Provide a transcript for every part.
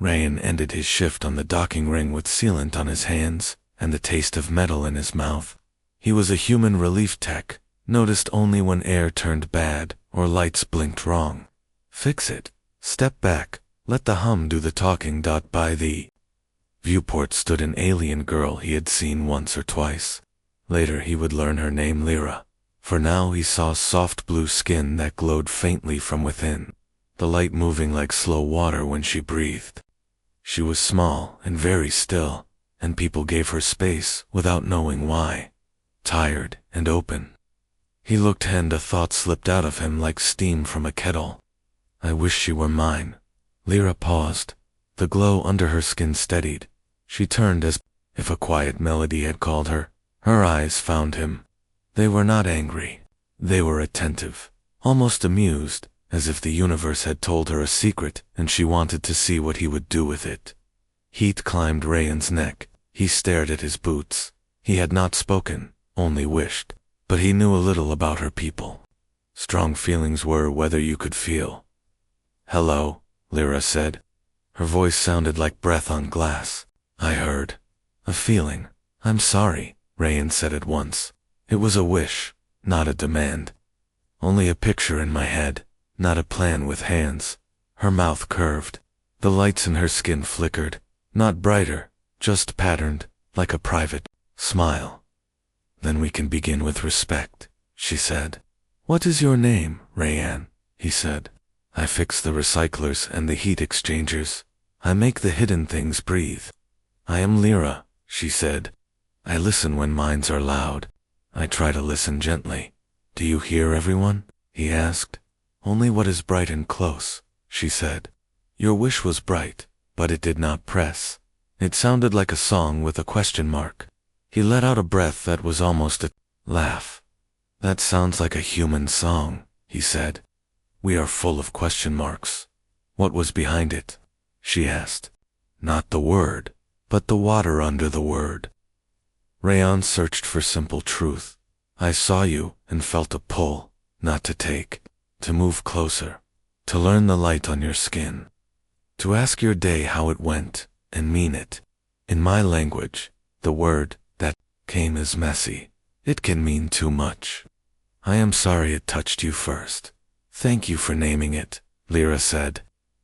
Rayan ended his shift on the docking ring with sealant on his hands and the taste of metal in his mouth. He was a human relief tech, noticed only when air turned bad or lights blinked wrong. Fix it. Step back. Let the hum do the talking. By the viewport stood an alien girl he had seen once or twice. Later he would learn her name Lyra. For now he saw soft blue skin that glowed faintly from within, the light moving like slow water when she breathed. She was small and very still, and people gave her space without knowing why. Tired and open. He looked and a thought slipped out of him like steam from a kettle. I wish she were mine. Lyra paused. The glow under her skin steadied. She turned as if a quiet melody had called her. Her eyes found him. They were not angry. They were attentive, almost amused, as if the universe had told her a secret and she wanted to see what he would do with it. Heat climbed Rayan's neck. He stared at his boots. He had not spoken, only wished. But he knew a little about her people. Strong feelings were whether you could feel. "Hello," Lyra said. Her voice sounded like breath on glass. I heard. A feeling. "I'm sorry," Rayan said at once. It was a wish, not a demand. Only a picture in my head, not a plan with hands. Her mouth curved. The lights in her skin flickered, not brighter, just patterned, like a private smile. "Then we can begin with respect," she said. "What is your name, Rayan?" he said. "I fix the recyclers and the heat exchangers. I make the hidden things breathe." "I am Lyra," she said. "I listen when minds are loud. I try to listen gently." "Do you hear everyone?" he asked. "Only what is bright and close," she said. "Your wish was bright, but it did not press. It sounded like a song with a question mark." He let out a breath that was almost a laugh. "That sounds like a human song," he said. "We are full of question marks." "What was behind it?" she asked. "Not the word, but the water under the word." Rayan searched for simple truth. "I saw you and felt a pull, not to take, to move closer, to learn the light on your skin, to ask your day how it went and mean it. In my language, the word that came is messy. It can mean too much. I am sorry it touched you first." "Thank you for naming it," Lyra said.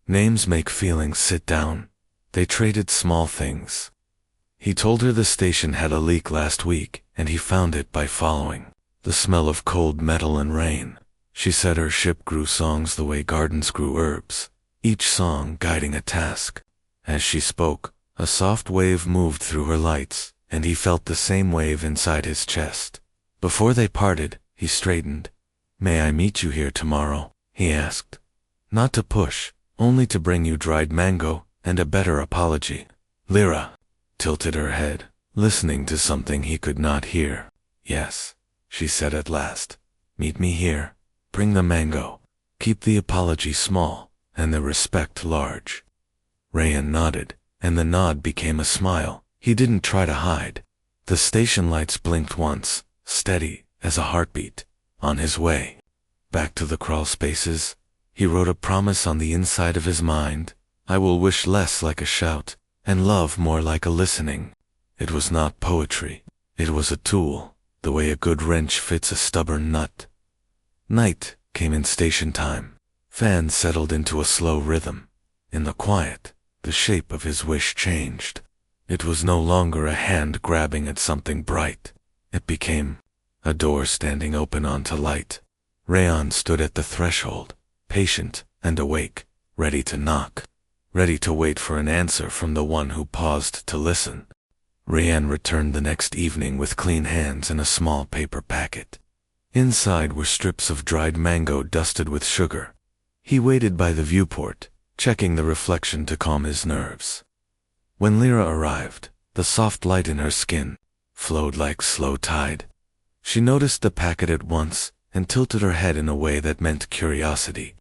"Names make feelings sit down." They traded small things. He told her the station had a leak last week, and he found it by following the smell of cold metal and rain. She said her ship grew songs the way gardens grew herbs, each song guiding a task. As she spoke, a soft wave moved through her lights, and he felt the same wave inside his chest. Before they parted, he straightened. "May I meet you here tomorrow?" he asked. "Not to push, only to bring you dried mango and a better apology." Lyra tilted her head, listening to something he could not hear. "Yes," she said at last. "Meet me here. Bring the mango. Keep the apology small and the respect large." Rayan nodded, and the nod became a smile he didn't try to hide. The station lights blinked once, steady as a heartbeat. On his way back to the crawl spaces, he wrote a promise on the inside of his mind. "I will wish less like a shout, and love more like a listening." It was not poetry. It was a tool, the way a good wrench fits a stubborn nut. Night came in station time. Fans settled into a slow rhythm. In the quiet, the shape of his wish changed. It was no longer a hand grabbing at something bright. It became a door standing open onto light. Rayan stood at the threshold, patient and awake, ready to knock, ready to wait for an answer from the one who paused to listen. Rayan returned the next evening with clean hands and a small paper packet. Inside were strips of dried mango dusted with sugar. He waited by the viewport, checking the reflection to calm his nerves. When Lyra arrived, the soft light in her skin flowed like slow tide. She noticed the packet at once and tilted her head in a way that meant curiosity.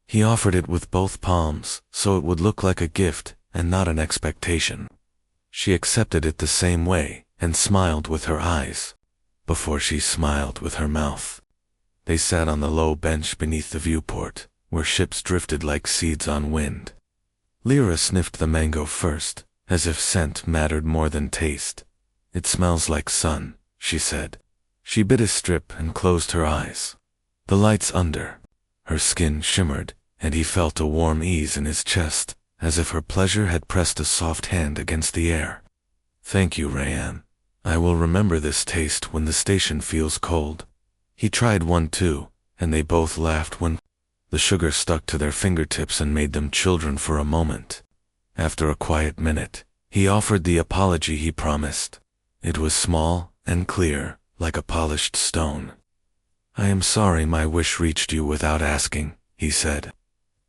He offered it with both palms so it would look like a gift and not an expectation. She accepted it the same way and smiled with her eyes, before she smiled with her mouth. They sat on the low bench beneath the viewport, where ships drifted like seeds on wind. Lyra sniffed the mango first, as if scent mattered more than taste. "It smells like sun," she said. She bit a strip and closed her eyes. The lights under her skin shimmered, and he felt a warm ease in his chest, as if her pleasure had pressed a soft hand against the air. "Thank you, Rayanne. I will remember this taste when the station feels cold." He tried one too, and they both laughed when the sugar stuck to their fingertips and made them children for a moment. After a quiet minute, he offered the apology he promised. It was small and clear, like a polished stone. "I am sorry my wish reached you without asking," he said.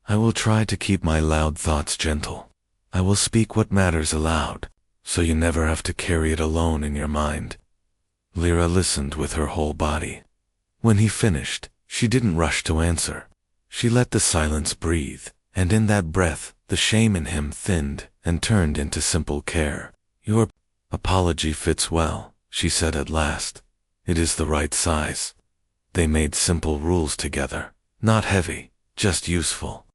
"I will try to keep my loud thoughts gentle. I will speak what matters aloud, so you never have to carry it alone in your mind." Lyra listened with her whole body. When he finished, she didn't rush to answer. She let the silence breathe, and in that breath, the shame in him thinned and turned into simple care. "Your apology fits well," she said at last. "It is the right size." They made simple rules together, not heavy, just useful.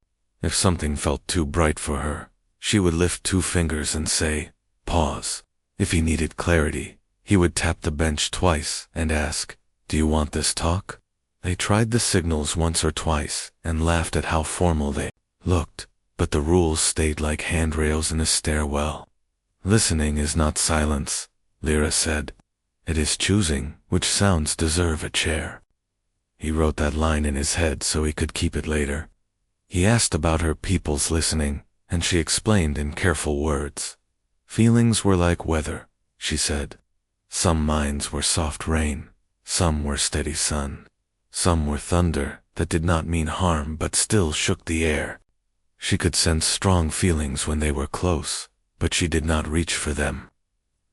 If something felt too bright for her, she would lift 2 fingers and say, "Pause." If he needed clarity, he would tap the bench twice and ask, "Do you want this talk?" They tried the signals once or twice and laughed at how formal they looked, but the rules stayed like handrails in a stairwell. "Listening is not silence," Lyra said. "It is choosing which sounds deserve a chair." He wrote that line in his head so he could keep it later. He asked about her people's listening, and she explained in careful words. "Feelings were like weather," she said. "Some minds were soft rain, some were steady sun. Some were thunder that did not mean harm but still shook the air. She could sense strong feelings when they were close, but she did not reach for them.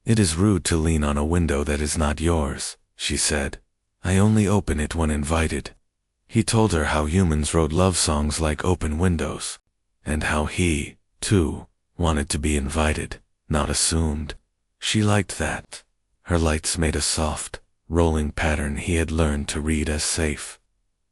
It is rude to lean on a window that is not yours, she said. I only open it when invited. He told her how humans wrote love songs like open windows, and how he, too, wanted to be invited, not assumed. She liked that. Her lights made a soft, rolling pattern he had learned to read as safe.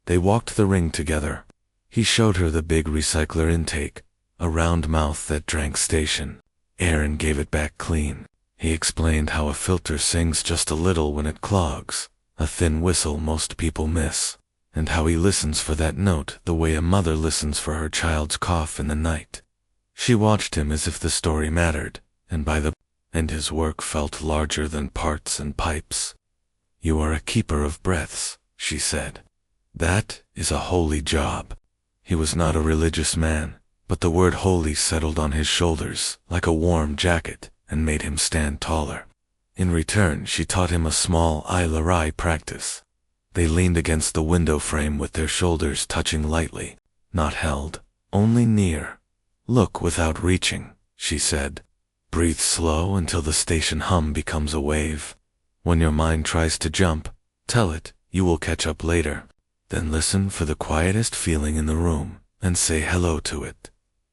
They walked the ring together. He showed her the big recycler intake, a round mouth that drank station air and gave it back clean. He explained how a filter sings just a little when it clogs, a thin whistle most people miss, and how he listens for that note the way a mother listens for her child's cough in the night. She watched him as if the story mattered, and by the end his work felt larger than parts and pipes. You are a keeper of breaths, she said. That is a holy job. He was not a religious man, but the word holy settled on his shoulders like a warm jacket and made him stand taller. In return, she taught him a small Ilarai practice. They leaned against the window frame with their shoulders touching lightly, not held, only near. Look without reaching, she said. Breathe slow until the station hum becomes a wave. When your mind tries to jump, tell it you will catch up later. Then listen for the quietest feeling in the room and say hello to it.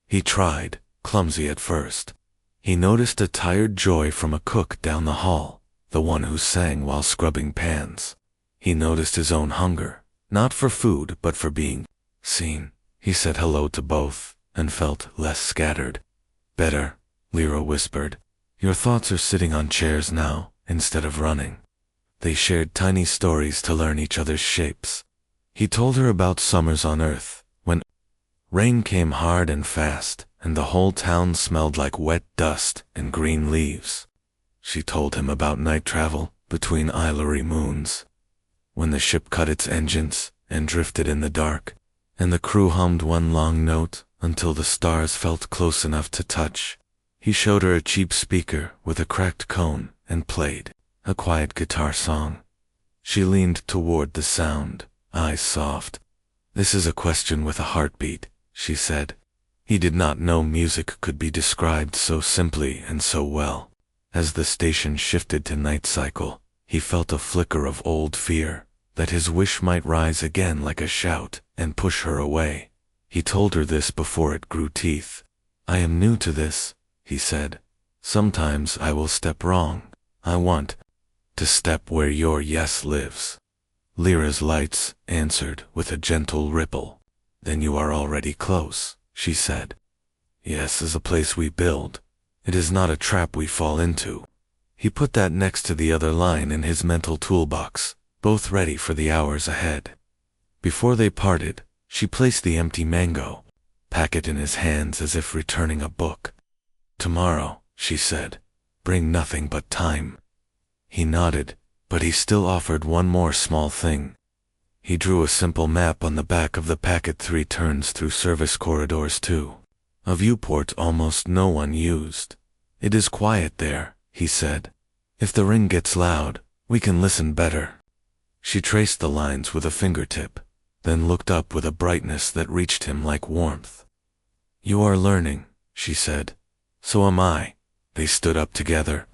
He tried, clumsy at first. He noticed a tired joy from a cook down the hall, the one who sang while scrubbing pans. He noticed his own hunger, not for food but for being seen. He said hello to both and felt less scattered. Better, Lyra whispered. Your thoughts are sitting on chairs now instead of running. They shared tiny stories to learn each other's shapes. He told her about summers on Earth, when rain came hard and fast, and the whole town smelled like wet dust and green leaves. She told him about night travel between Ilary moons, when the ship cut its engines and drifted in the dark, and the crew hummed one long note until the stars felt close enough to touch. He showed her a cheap speaker with a cracked cone and played a quiet guitar song. She leaned toward the sound, eyes soft. This is a question with a heartbeat, she said. He did not know music could be described so simply and so well. As the station shifted to night cycle, he felt a flicker of old fear, that his wish might rise again like a shout and push her away. He told her this before it grew teeth. I am new to this, he said. Sometimes I will step wrong. I want to step where your yes lives. Lyra's lights answered with a gentle ripple. Then you are already close, she said. Yes, is a place we build. It is not a trap we fall into. He put that next to the other line in his mental toolbox, both ready for the hours ahead. Before they parted, she placed the empty mango packet in his hands as if returning a book. Tomorrow, she said, bring nothing but time. He nodded, but he still offered one more small thing. He drew a simple map on the back of the packet, 3 turns through service corridors too. A viewport almost no one used. It is quiet there, he said. If the ring gets loud, we can listen better. She traced the lines with a fingertip, then looked up with a brightness that reached him like warmth. You are learning, she said. So am I. They stood up together.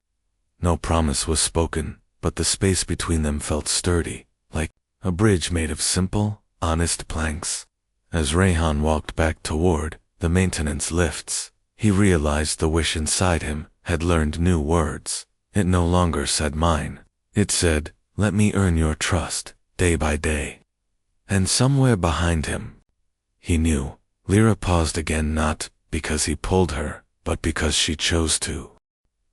No promise was spoken, but the space between them felt sturdy, like a bridge made of simple, honest planks. As Rayhan walked back toward the maintenance lifts, he realized the wish inside him had learned new words. It no longer said mine. It said, let me earn your trust, day by day. And somewhere behind him, he knew, Lyra paused again, not because he pulled her, but because she chose to.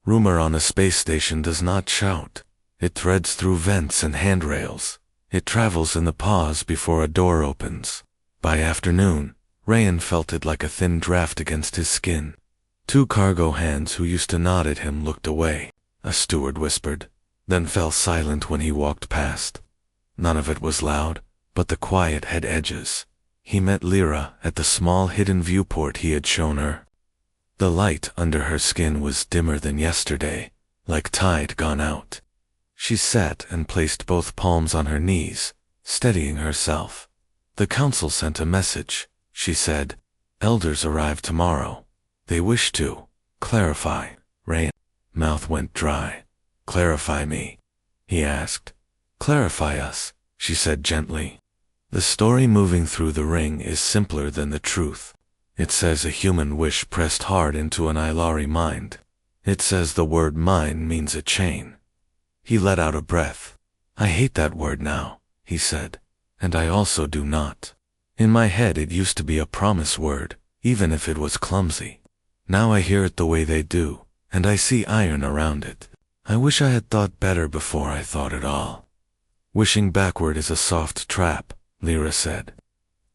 Rumor on a space station does not shout. It threads through vents and handrails. It travels in the pause before a door opens. By afternoon, Rayan felt it like a thin draft against his skin. 2 cargo hands who used to nod at him looked away. A steward whispered, then fell silent when he walked past. None of it was loud, but the quiet had edges. He met Lyra at the small hidden viewport he had shown her. The light under her skin was dimmer than yesterday, like tide gone out. She sat and placed both palms on her knees, steadying herself. The council sent a message, she said. Elders arrive tomorrow. They wish to clarify. Rayan's mouth went dry. Clarify me, he asked. Clarify us, she said gently. The story moving through the ring is simpler than the truth. It says a human wish pressed hard into an Ilari mind. It says the word mind means a chain. He let out a breath. I hate that word now, he said. And I also do not. In my head it used to be a promise word, even if it was clumsy. Now I hear it the way they do, and I see iron around it. I wish I had thought better before I thought at all. Wishing backward is a soft trap, Lyra said.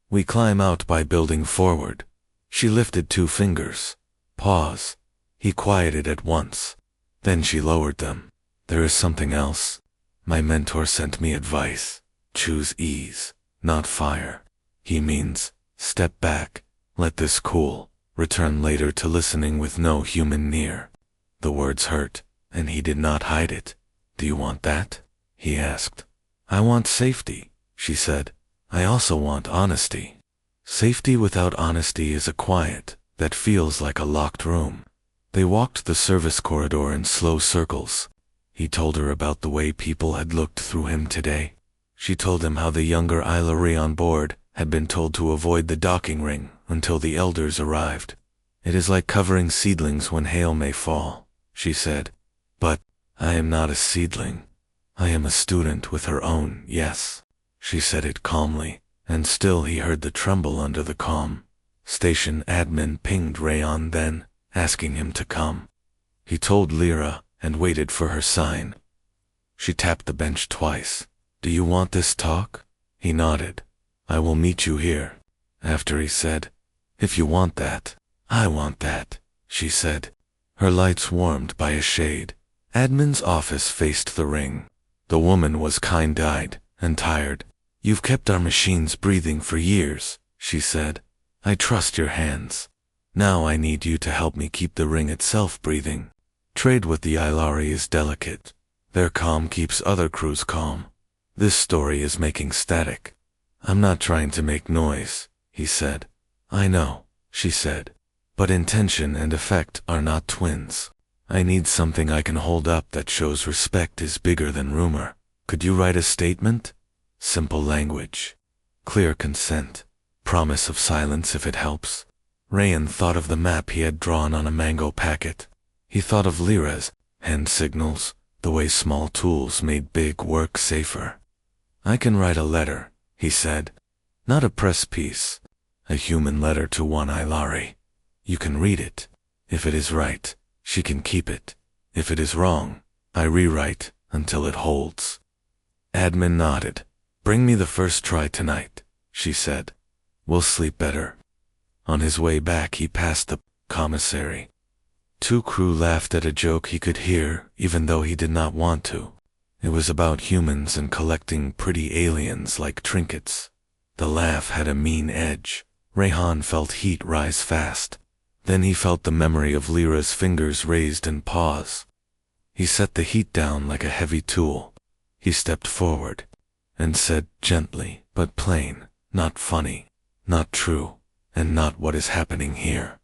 We climb out by building forward. She lifted 2 fingers. Pause. He quieted at once. Then she lowered them. There is something else. My mentor sent me advice. Choose ease, not fire. He means, step back, let this cool, return later to listening with no human near. The words hurt, and he did not hide it. Do you want that? He asked. I want safety, she said. I also want honesty. Safety without honesty is a quiet that feels like a locked room. They walked the service corridor in slow circles. He told her about the way people had looked through him today. She told him how the younger Ilari on board had been told to avoid the docking ring until the elders arrived. It is like covering seedlings when hail may fall, she said. But I am not a seedling. I am a student with her own, yes. She said it calmly, and still he heard the tremble under the calm. Station admin pinged Rayan then, asking him to come. He told Lyra and waited for her sign. She tapped the bench twice. Do you want this talk? He nodded. I will meet you here. After he said, if you want that, I want that, she said. Her lights warmed by a shade. Admin's office faced the ring. The woman was kind-eyed and tired. You've kept our machines breathing for years, she said. I trust your hands. Now I need you to help me keep the ring itself breathing. Trade with the Ilari is delicate. Their calm keeps other crews calm. This story is making static. I'm not trying to make noise, he said. I know, she said. But intention and effect are not twins. I need something I can hold up that shows respect is bigger than rumor. Could you write a statement? Simple language. Clear consent. Promise of silence if it helps. Rayan thought of the map he had drawn on a mango packet. He thought of Lyra's hand signals, the way small tools made big work safer. I can write a letter, he said. Not a press piece. A human letter to one Ilari. You can read it. If it is right, she can keep it. If it is wrong, I rewrite until it holds. Admin nodded. Bring me the first try tonight, she said. We'll sleep better. On his way back he passed the commissary. Two crew laughed at a joke he could hear, even though he did not want to. It was about humans and collecting pretty aliens like trinkets. The laugh had a mean edge. Rayhan felt heat rise fast. Then he felt the memory of Lyra's fingers raised and pause. He set the heat down like a heavy tool. He stepped forward and said gently but plain, not funny, not true, and not what is happening here.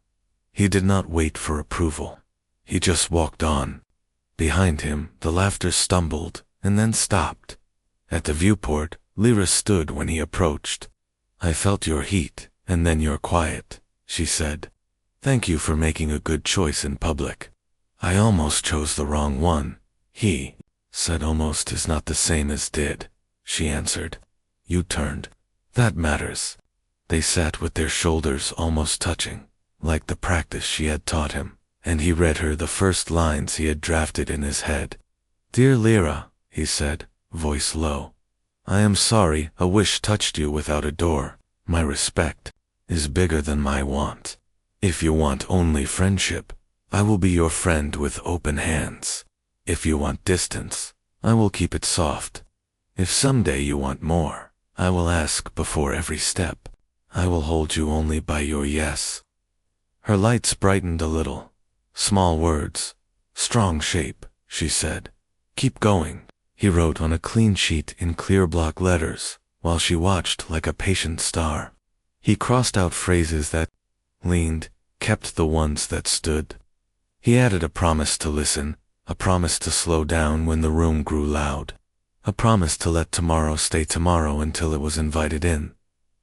He did not wait for approval. He just walked on. Behind him, the laughter stumbled and then stopped. At the viewport, Lyra stood when he approached. I felt your heat, and then your quiet, she said. Thank you for making a good choice in public. I almost chose the wrong one. He said almost is not the same as did, she answered. You turned. That matters. They sat with their shoulders almost touching, like the practice she had taught him, and he read her the first lines he had drafted in his head. Dear Lyra, he said, voice low. I am sorry a wish touched you without a door. My respect is bigger than my want. If you want only friendship, I will be your friend with open hands. If you want distance, I will keep it soft. If someday you want more, I will ask before every step. I will hold you only by your yes. Her lights brightened a little. Small words, strong shape, she said. Keep going, he wrote on a clean sheet in clear block letters, while she watched like a patient star. He crossed out phrases that leaned, kept the ones that stood. He added a promise to listen, a promise to slow down when the room grew loud, a promise to let tomorrow stay tomorrow until it was invited in.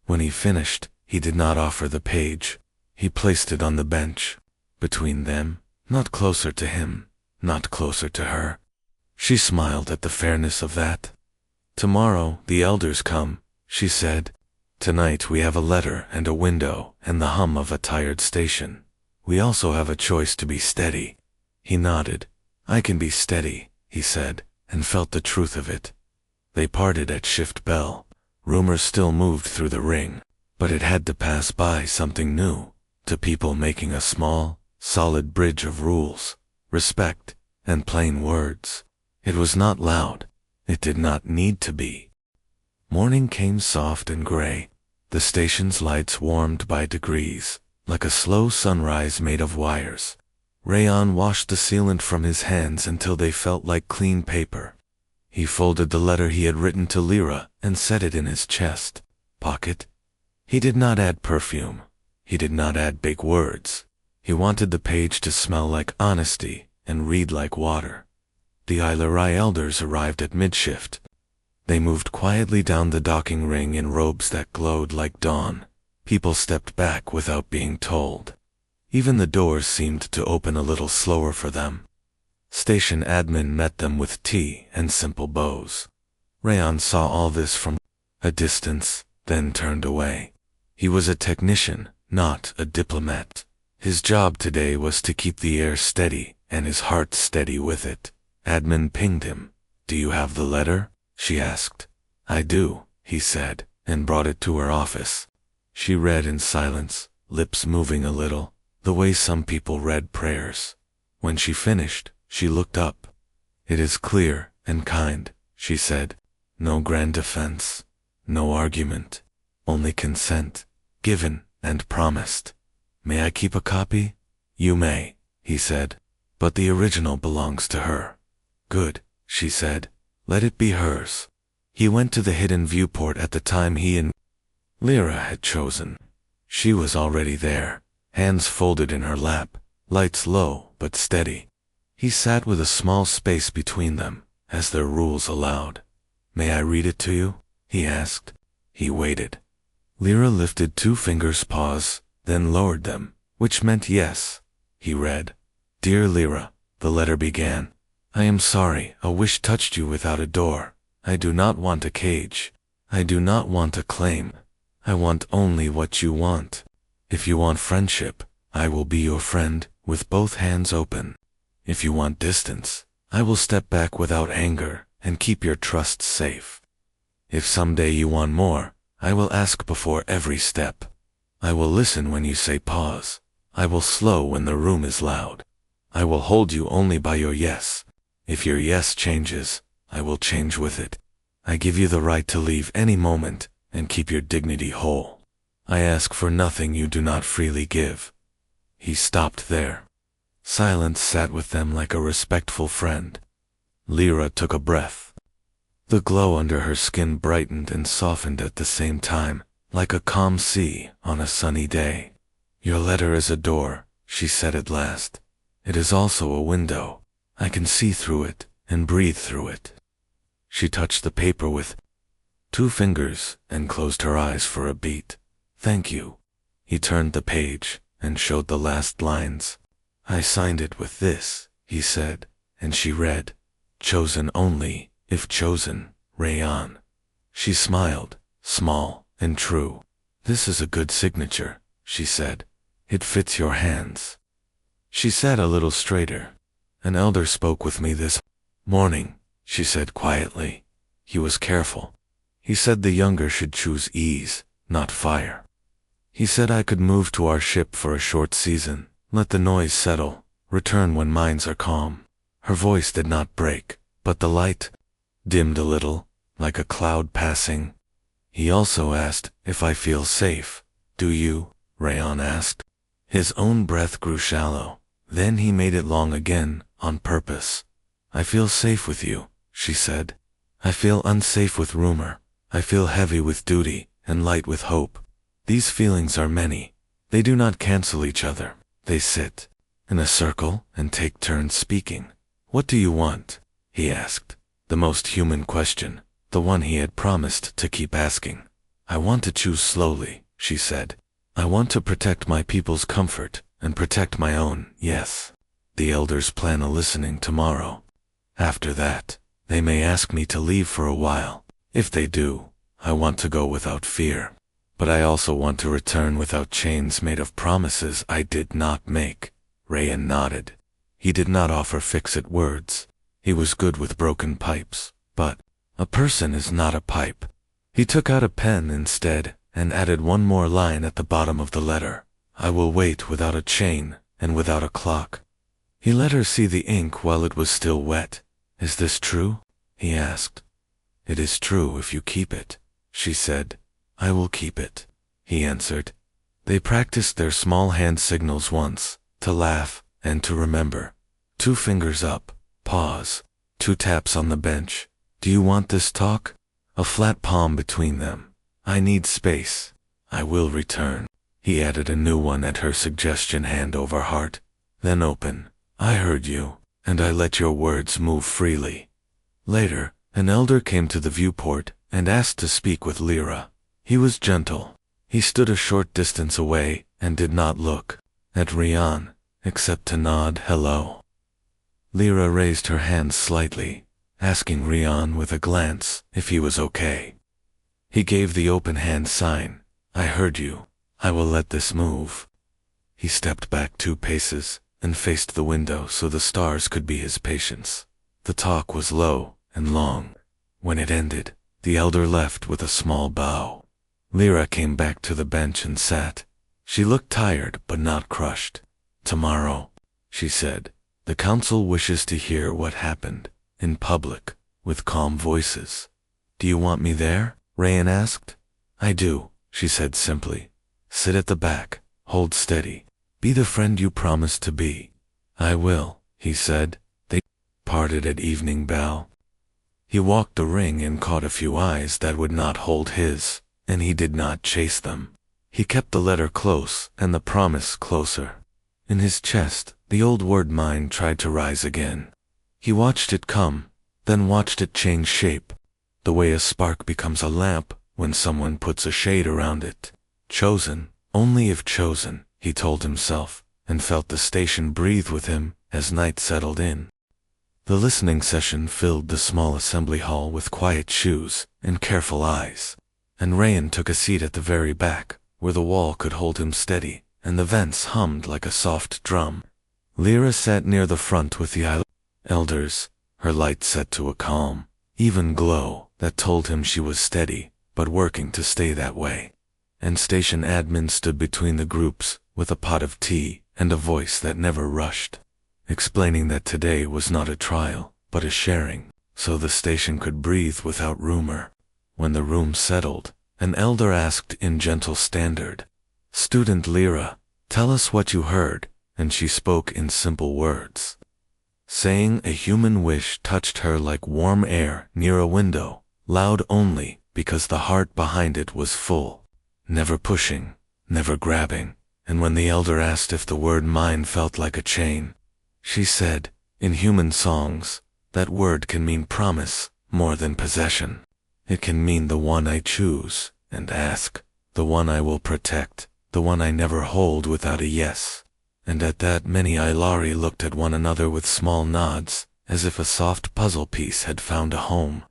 When he finished, he did not offer the page. He placed it on the bench, between them, not closer to him, not closer to her. She smiled at the fairness of that. Tomorrow the elders come, she said. Tonight we have a letter and a window and the hum of a tired station. We also have a choice to be steady. He nodded. I can be steady, he said, and felt the truth of it. They parted at shift bell. Rumors still moved through the ring, but it had to pass by something new, to people making a small, solid bridge of rules, respect, and plain words. It was not loud. It did not need to be. Morning came soft and gray. The station's lights warmed by degrees, like a slow sunrise made of wires. Rayon washed the sealant from his hands until they felt like clean paper. He folded the letter he had written to Lyra and set it in his chest pocket. He did not add perfume. He did not add big words. He wanted the page to smell like honesty and read like water. The Ilarai elders arrived at mid-shift. They moved quietly down the docking ring in robes that glowed like dawn. People stepped back without being told. Even the doors seemed to open a little slower for them. Station admin met them with tea and simple bows. Rayon saw all this from a distance, then turned away. He was a technician, not a diplomat. His job today was to keep the air steady and his heart steady with it. Admin pinged him. Do you have the letter? She asked. I do, he said, and brought it to her office. She read in silence, lips moving a little, the way some people read prayers. When she finished, she looked up. It is clear and kind, she said. No grand defense, no argument, only consent, given and promised. May I keep a copy? You may, he said, but the original belongs to her. Good, she said. Let it be hers. He went to the hidden viewport at the time he and Lyra had chosen. She was already there, hands folded in her lap, lights low but steady. He sat with a small space between them, as their rules allowed. May I read it to you? He asked. He waited. Lyra lifted 2 fingers' paws, then lowered them, which meant yes. He read. Dear Lyra, the letter began. I am sorry a wish touched you without a door. I do not want a cage. I do not want a claim. I want only what you want. If you want friendship, I will be your friend, with both hands open. If you want distance, I will step back without anger and keep your trust safe. If someday you want more, I will ask before every step. I will listen when you say pause. I will slow when the room is loud. I will hold you only by your yes. If your yes changes, I will change with it. I give you the right to leave any moment and keep your dignity whole. I ask for nothing you do not freely give. He stopped there. Silence sat with them like a respectful friend. Lyra took a breath. The glow under her skin brightened and softened at the same time, like a calm sea on a sunny day. Your letter is a door, she said at last. It is also a window. I can see through it and breathe through it. She touched the paper with 2 fingers and closed her eyes for a beat. Thank you. He turned the page and showed the last lines. I signed it with this, he said, and she read, chosen only, if chosen, Rayan. She smiled, small and true. This is a good signature, she said. It fits your hands. She sat a little straighter. An elder spoke with me this morning, she said quietly. He was careful. He said the younger should choose ease, not fire. He said I could move to our ship for a short season, let the noise settle, return when minds are calm. Her voice did not break, but the light dimmed a little, like a cloud passing. He also asked if I feel safe. Do you? Rayan asked. His own breath grew shallow. Then he made it long again, on purpose. I feel safe with you, she said. I feel unsafe with rumor. I feel heavy with duty, and light with hope. These feelings are many. They do not cancel each other. They sit in a circle and take turns speaking. What do you want? He asked. The most human question, the one he had promised to keep asking. I want to choose slowly, she said. I want to protect my people's comfort and protect my own, yes. The elders plan a listening tomorrow. After that, they may ask me to leave for a while. If they do, I want to go without fear. But I also want to return without chains made of promises I did not make. Rayan nodded. He did not offer fix-it words. He was good with broken pipes, but a person is not a pipe. He took out a pen instead and added one more line at the bottom of the letter. I will wait without a chain and without a clock. He let her see the ink while it was still wet. Is this true? He asked. It is true if you keep it, she said. I will keep it, he answered. They practiced their small hand signals once, to laugh and to remember. 2 fingers up, pause, 2 taps on the bench. Do you want this talk? A flat palm between them. I need space. I will return. He added a new one at her suggestion, hand over heart. Then open. I heard you, and I let your words move freely. Later, an elder came to the viewport and asked to speak with Lyra. He was gentle. He stood a short distance away and did not look at Rayan, except to nod hello. Lyra raised her hand slightly, asking Rayan with a glance if he was okay. He gave the open hand sign. I heard you. I will let this move. He stepped back 2 paces and faced the window so the stars could be his patience. The talk was low and long. When it ended, the elder left with a small bow. Lyra came back to the bench and sat. She looked tired but not crushed. Tomorrow, she said, the council wishes to hear what happened, in public, with calm voices. Do you want me there? Rayan asked. I do, she said simply. Sit at the back, hold steady. Be the friend you promised to be. I will, he said. They parted at evening bell. He walked the ring and caught a few eyes that would not hold his, and he did not chase them. He kept the letter close and the promise closer. In his chest, the old word mind tried to rise again. He watched it come, then watched it change shape, the way a spark becomes a lamp when someone puts a shade around it. Chosen, only if chosen, he told himself, and felt the station breathe with him as night settled in. The listening session filled the small assembly hall with quiet shoes and careful eyes, and Rayan took a seat at the very back, where the wall could hold him steady and the vents hummed like a soft drum. Lyra sat near the front with the elders, her light set to a calm, even glow that told him she was steady, but working to stay that way. And station admin stood between the groups, with a pot of tea and a voice that never rushed, explaining that today was not a trial, but a sharing, so the station could breathe without rumor. When the room settled, an elder asked in gentle standard, "Student Lyra, tell us what you heard," and she spoke in simple words, saying a human wish touched her like warm air near a window, loud only because the heart behind it was full, never pushing, never grabbing. And when the elder asked if the word mine felt like a chain, she said, in human songs, that word can mean promise more than possession. It can mean the one I choose and ask, the one I will protect, the one I never hold without a yes. And at that many Ilari looked at one another with small nods, as if a soft puzzle piece had found a home.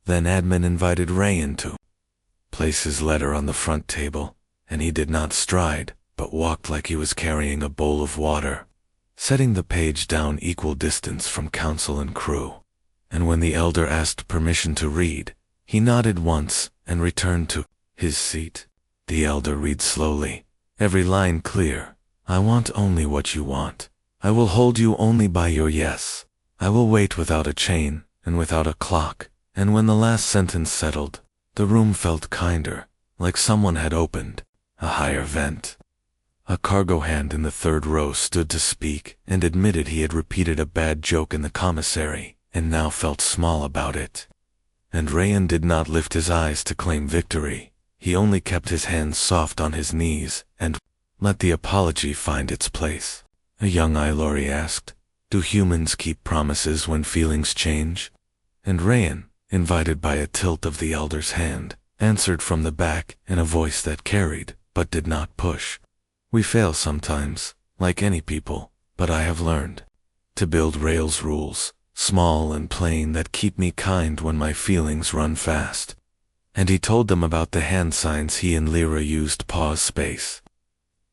Then admin invited Rayan to place his letter on the front table, and he did not stride, but walked like he was carrying a bowl of water, setting the page down equal distance from council and crew. And when the elder asked permission to read, he nodded once and returned to his seat. The elder read slowly, every line clear. "I want only what you want. I will hold you only by your yes. I will wait without a chain and without a clock." And when the last sentence settled, the room felt kinder, like someone had opened a higher vent. A cargo hand in the third row stood to speak and admitted he had repeated a bad joke in the commissary and now felt small about it. And Rayan did not lift his eyes to claim victory. He only kept his hands soft on his knees and let the apology find its place. A young Ilori asked, "Do humans keep promises when feelings change?" And Rayan, invited by a tilt of the elder's hand, answered from the back in a voice that carried, but did not push. "We fail sometimes, like any people, but I have learned to build rails rules, small and plain, that keep me kind when my feelings run fast." And he told them about the hand signs he and Lyra used. Pause space.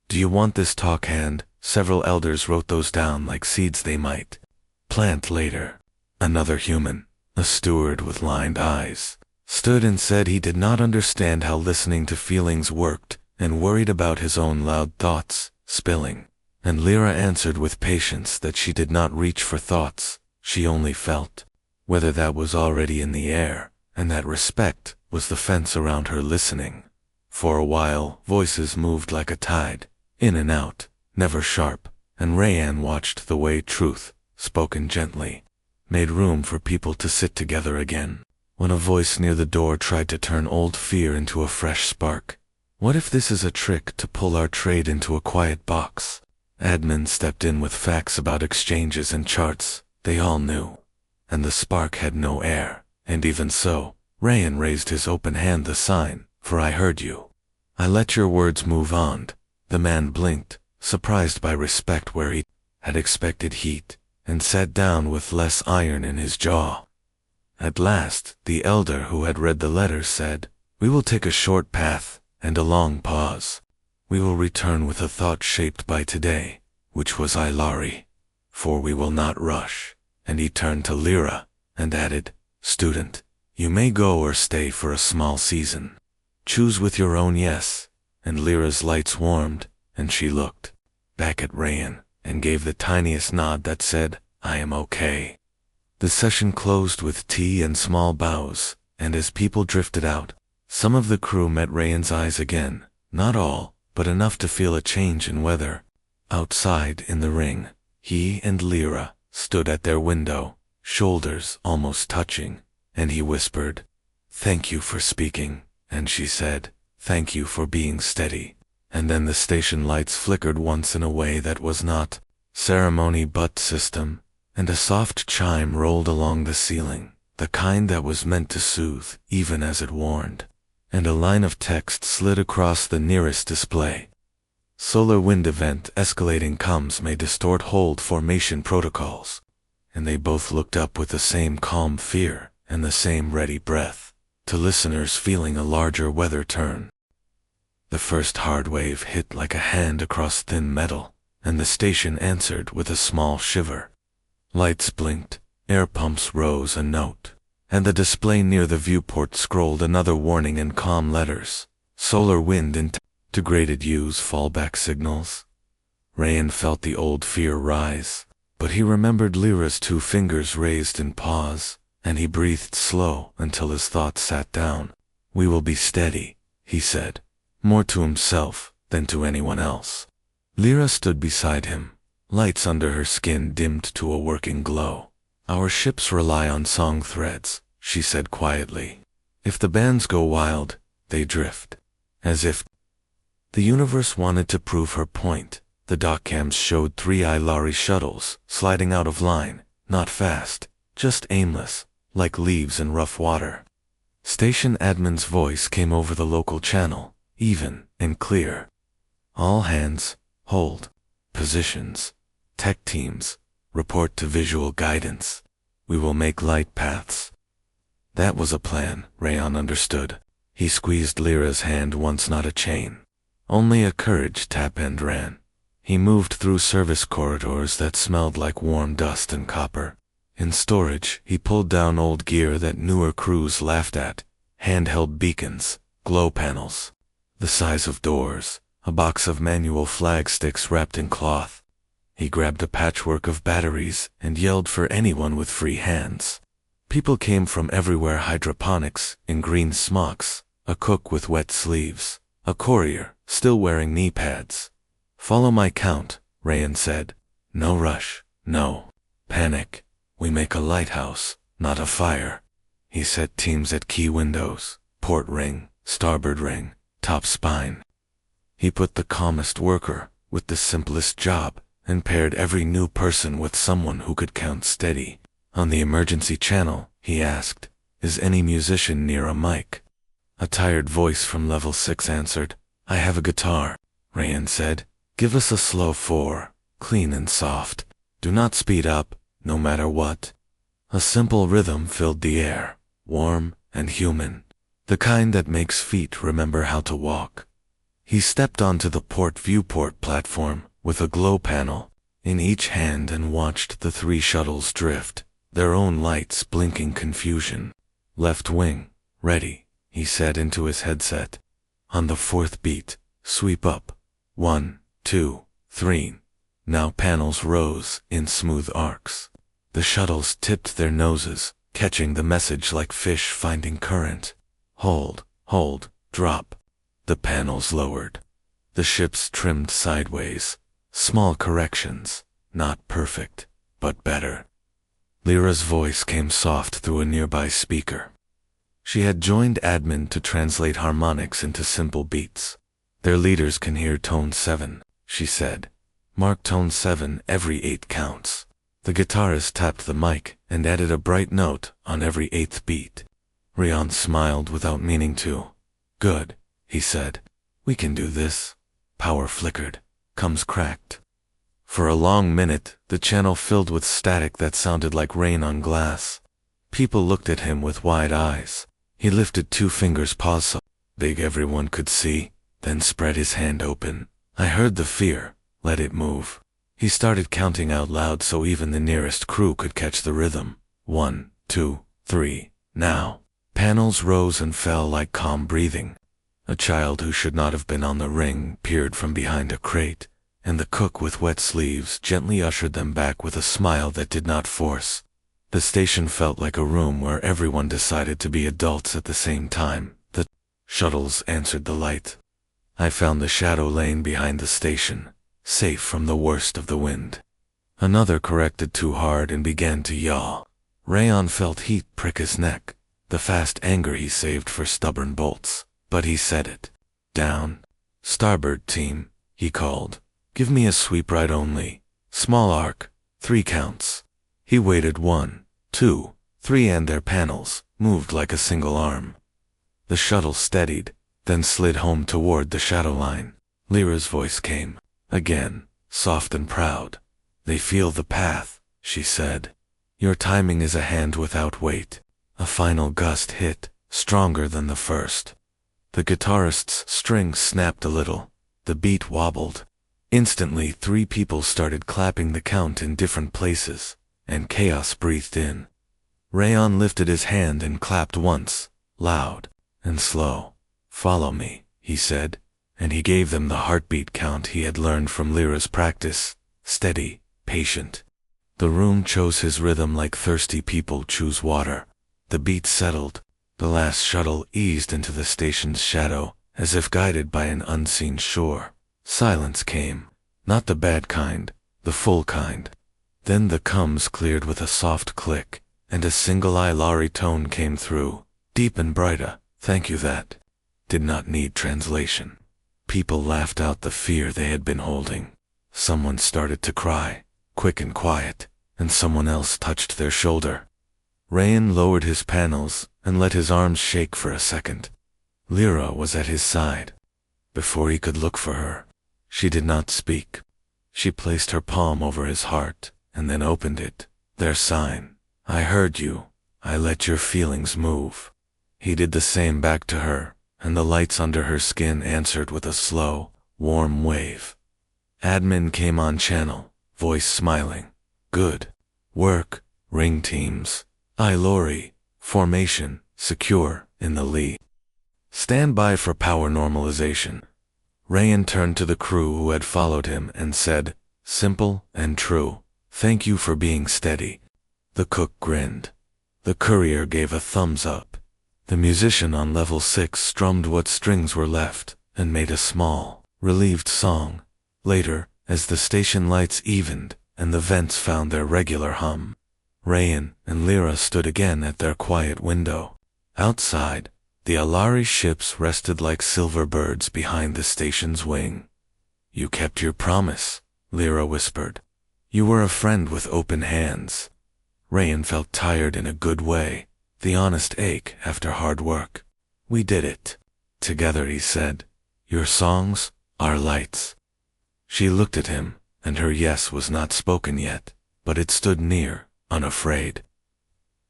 "Do you want this talk hand?" Several elders wrote those down like seeds they might plant later. Another human, a steward with lined eyes, stood and said he did not understand how listening to feelings worked and worried about his own loud thoughts spilling. And Lyra answered with patience that she did not reach for thoughts, she only felt, whether that was already in the air, and that respect was the fence around her listening. For a while, voices moved like a tide, in and out, never sharp, and Rayan watched the way truth, spoken gently, made room for people to sit together again. When a voice near the door tried to turn old fear into a fresh spark. "What if this is a trick to pull our trade into a quiet box?" Admin stepped in with facts about exchanges and charts they all knew. And the spark had no air, and even so, Rayan raised his open hand, the sign, "For I heard you. I let your words move on." The man blinked, surprised by respect where he had expected heat, and sat down with less iron in his jaw. At last, the elder who had read the letter said, "We will take a short path and a long pause. We will return with a thought shaped by today, which was Ilari. For we will not rush." And he turned to Lyra and added, "Student, you may go or stay for a small season. Choose with your own yes." And Lyra's lights warmed, and she looked back at Rayan and gave the tiniest nod that said, "I am okay." The session closed with tea and small bows, and as people drifted out, some of the crew met Rayan's eyes again, not all, but enough to feel a change in weather. Outside in the ring, he and Lyra stood at their window, shoulders almost touching, and he whispered, "Thank you for speaking," and she said, "Thank you for being steady." And then the station lights flickered once in a way that was not ceremony but system, and a soft chime rolled along the ceiling, the kind that was meant to soothe even as it warned. And a line of text slid across the nearest display. "Solar wind event escalating comms may distort hold formation protocols." And they both looked up with the same calm fear and the same ready breath, to listeners feeling a larger weather turn. The first hard wave hit like a hand across thin metal, and the station answered with a small shiver. Lights blinked, air pumps rose a note, and the display near the viewport scrolled another warning in calm letters. Solar wind integrated use fallback signals. Rayan felt the old fear rise, but he remembered Lyra's 2 fingers raised in pause, and he breathed slow until his thoughts sat down. "We will be steady," he said, more to himself than to anyone else. Lyra stood beside him, lights under her skin dimmed to a working glow. "Our ships rely on song threads," she said quietly. "If the bands go wild, they drift." As if the universe wanted to prove her point, the dock cams showed 3 Ilari shuttles sliding out of line, not fast, just aimless, like leaves in rough water. Station admin's voice came over the local channel, even and clear. "All hands, hold positions. Tech teams, report to visual guidance. We will make light paths." That was a plan, Rayan understood. He squeezed Lyra's hand once, not a chain. Only a courage tap, and ran. He moved through service corridors that smelled like warm dust and copper. In storage, he pulled down old gear that newer crews laughed at, handheld beacons, glow panels, the size of doors, a box of manual flag sticks wrapped in cloth. He grabbed a patchwork of batteries and yelled for anyone with free hands. People came from everywhere: hydroponics in green smocks, a cook with wet sleeves, a courier still wearing knee pads. "Follow my count," Rayan said. "No rush, no panic. We make a lighthouse, not a fire." He set teams at key windows, port ring, starboard ring, top spine. He put the calmest worker with the simplest job and paired every new person with someone who could count steady. On the emergency channel, he asked, "Is any musician near a mic?" A tired voice from level 6 answered. "I have a guitar," Rayan said. "Give us a slow 4, clean and soft. Do not speed up, no matter what." A simple rhythm filled the air, warm and human, the kind that makes feet remember how to walk. He stepped onto the port viewport platform with a glow panel in each hand and watched the 3 shuttles drift, their own lights blinking confusion. "Left wing, ready," he said into his headset. On the 4th beat, "Sweep up. 1, 2, 3. Now panels rose in smooth arcs. The shuttles tipped their noses, catching the message like fish finding current. "Hold, hold, drop." The panels lowered. The ships trimmed sideways. Small corrections, not perfect, but better. Lyra's voice came soft through a nearby speaker. She had joined admin to translate harmonics into simple beats. "Their leaders can hear tone 7, she said. "Mark tone 7 every 8 counts." The guitarist tapped the mic and added a bright note on every 8th beat. Rayan smiled without meaning to. "Good," he said. "We can do this." Power flickered. Comes cracked. For a long minute, the channel filled with static that sounded like rain on glass. People looked at him with wide eyes. He lifted 2 fingers, paws so big everyone could see, then spread his hand open. "I heard the fear. Let it move." He started counting out loud so even the nearest crew could catch the rhythm. 1, 2, 3, now. Panels rose and fell like calm breathing. A child who should not have been on the ring peered from behind a crate, and the cook with wet sleeves gently ushered them back with a smile that did not force. The station felt like a room where everyone decided to be adults at the same time. The shuttles answered the light. I found the shadow lane behind the station, safe from the worst of the wind. Another corrected too hard and began to yaw. Rayan felt heat prick his neck, the fast anger he saved for stubborn bolts. But he said it. "Down. Starboard team," he called. "Give me a sweep right only. Small arc, 3 counts." He waited 1, 2, 3 and their panels moved like a single arm. The shuttle steadied, then slid home toward the shadow line. Lyra's voice came, again, soft and proud. "They feel the path," she said. "Your timing is a hand without weight." A final gust hit, stronger than the first. The guitarist's strings snapped a little. The beat wobbled. Instantly, 3 people started clapping the count in different places, and chaos breathed in. Rayon lifted his hand and clapped once, loud and slow. "Follow me," he said, and he gave them the heartbeat count he had learned from Lyra's practice, steady, patient. The room chose his rhythm like thirsty people choose water. The beat settled. The last shuttle eased into the station's shadow, as if guided by an unseen shore. Silence came, not the bad kind, the full kind. Then the coms cleared with a soft click, and a single Ilari tone came through, deep and brighter. "Thank you." That did not need translation. People laughed out the fear they had been holding. Someone started to cry, quick and quiet, and someone else touched their shoulder. Rayon lowered his panels and let his arms shake for a second. Lyra was at his side. Before he could look for her, she did not speak. She placed her palm over his heart and then opened it. "Their sign. I heard you. I let your feelings move." He did the same back to her, and the lights under her skin answered with a slow, warm wave. Admin came on channel, voice smiling. "Good work, ring teams. Ilori, formation, secure, in the lead. Stand by for power normalization." Rayon turned to the crew who had followed him and said, simple and true, "Thank you for being steady." The cook grinned. The courier gave a thumbs up. The musician on level 6 strummed what strings were left and made a small, relieved song. Later, as the station lights evened and the vents found their regular hum, Rayon and Lyra stood again at their quiet window. Outside, the Alari ships rested like silver birds behind the station's wing. "You kept your promise," Lyra whispered. "You were a friend with open hands." Rayon felt tired in a good way, the honest ache after hard work. "We did it together," he said. "Your songs, our lights." She looked at him, and her yes was not spoken yet, but it stood near, unafraid.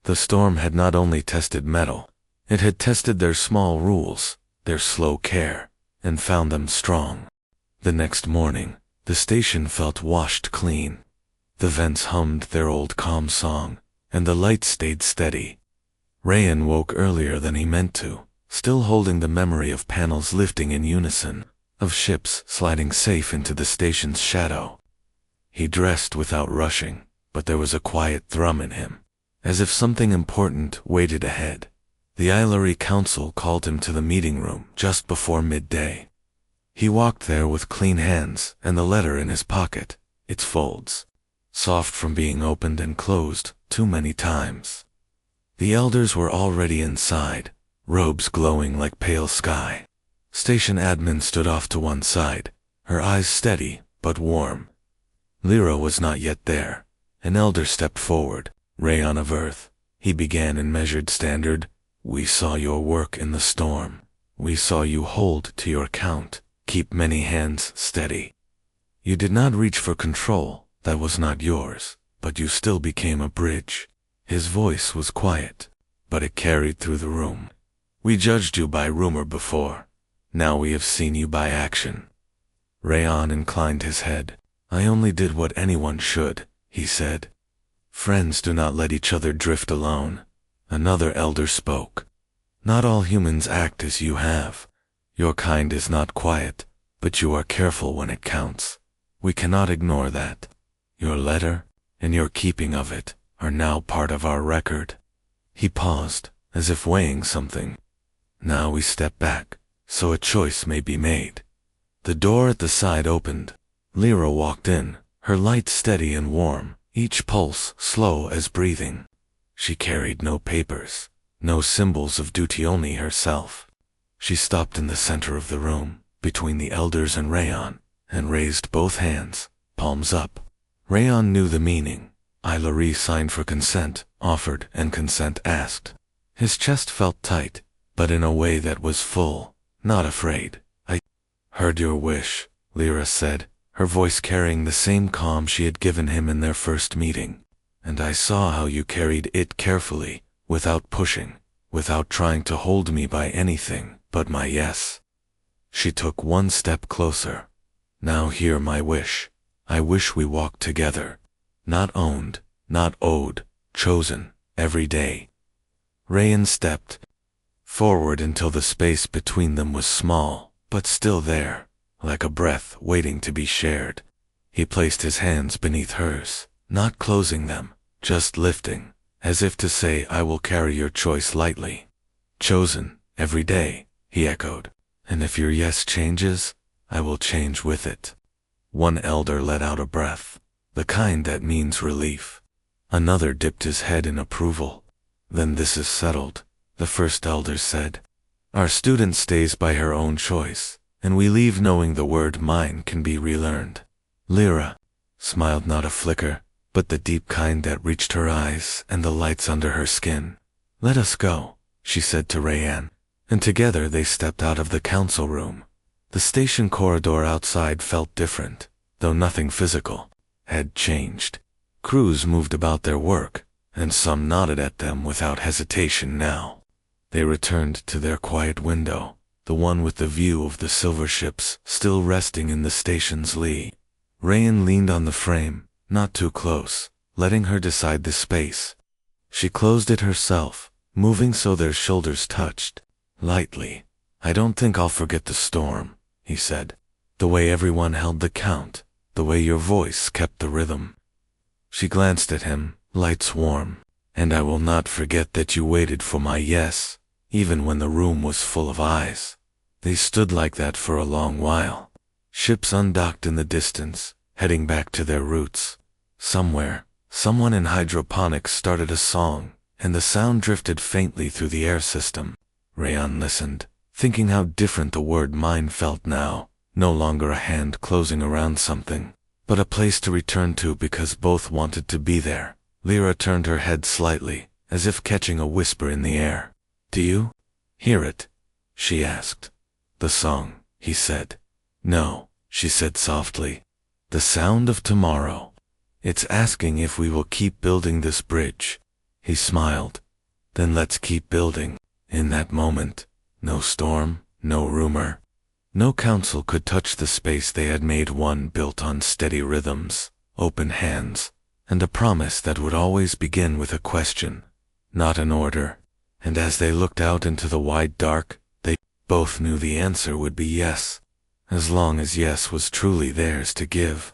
The storm had not only tested metal, it had tested their small rules, their slow care, and found them strong. The next morning, the station felt washed clean. The vents hummed their old calm song, and the lights stayed steady. Rayon woke earlier than he meant to, still holding the memory of panels lifting in unison, of ships sliding safe into the station's shadow. He dressed without rushing, but there was a quiet thrum in him, as if something important waited ahead. The Ilari Council called him to the meeting room just before midday. He walked there with clean hands and the letter in his pocket, its folds soft from being opened and closed too many times. The elders were already inside, robes glowing like pale sky. Station admin stood off to one side, her eyes steady but warm. Lyra was not yet there. An elder stepped forward. "Rayon of Earth," he began in measured standard, "we saw your work in the storm. We saw you hold to your count, keep many hands steady. You did not reach for control, that was not yours, but you still became a bridge." His voice was quiet, but it carried through the room. "We judged you by rumor before. Now we have seen you by action." Rayon inclined his head. "I only did what anyone should," he said. "Friends do not let each other drift alone." Another elder spoke. "Not all humans act as you have. Your kind is not quiet, but you are careful when it counts. We cannot ignore that. Your letter, and your keeping of it, are now part of our record." He paused, as if weighing something. "Now we step back, so a choice may be made." The door at the side opened. Lyra walked in, her light steady and warm, each pulse slow as breathing. She carried no papers, no symbols of duty, only herself. She stopped in the center of the room, between the elders and Rayon, and raised both hands, palms up. Rayon knew the meaning. Ilari signed for consent, offered, and consent asked. His chest felt tight, but in a way that was full, not afraid. "I heard your wish," Lyra said, her voice carrying the same calm she had given him in their first meeting. "And I saw how you carried it carefully, without pushing, without trying to hold me by anything. but my yes. She took one step closer. Now hear my wish. I wish we walked together. Not owned, not owed, chosen, every day. Rayan stepped forward until the space between them was small, but still there, like a breath waiting to be shared. He placed his hands beneath hers, not closing them, just lifting, as if to say, I will carry your choice lightly. Chosen, every day, he echoed. And if your yes changes, I will change with it. One elder let out a breath, the kind that means relief. Another dipped his head in approval. Then this is settled, the first elder said. Our student stays by her own choice, and we leave knowing the word mine can be relearned. Lyra smiled, not a flicker, but the deep kind that reached her eyes and the lights under her skin. Let us go, she said to Rayan, and together they stepped out of the council room. The station corridor outside felt different, though nothing physical had changed. Crews moved about their work, and some nodded at them without hesitation now. They returned to their quiet window, the one with the view of the silver ships still resting in the station's lee. Rayan leaned on the frame, not too close, letting her decide the space. She closed it herself, moving so their shoulders touched, lightly. I don't think I'll forget the storm, he said. The way everyone held the count, the way your voice kept the rhythm. She glanced at him, lights warm. And I will not forget that you waited for my yes, even when the room was full of eyes. They stood like that for a long while. Ships undocked in the distance, heading back to their roots. Somewhere, someone in hydroponics started a song, and the sound drifted faintly through the air system. Rayan listened, thinking how different the word mine felt now, no longer a hand closing around something, but a place to return to because both wanted to be there. Lyra turned her head slightly, as if catching a whisper in the air. Do you hear it? She asked. The song, he said. No, she said softly. The sound of tomorrow. It's asking if we will keep building this bridge. He smiled. Then let's keep building. In that moment, no storm, no rumor. No council could touch the space they had made, one built on steady rhythms, open hands, and a promise that would always begin with a question, not an order. And as they looked out into the wide dark, they both knew the answer would be yes, as long as yes was truly theirs to give.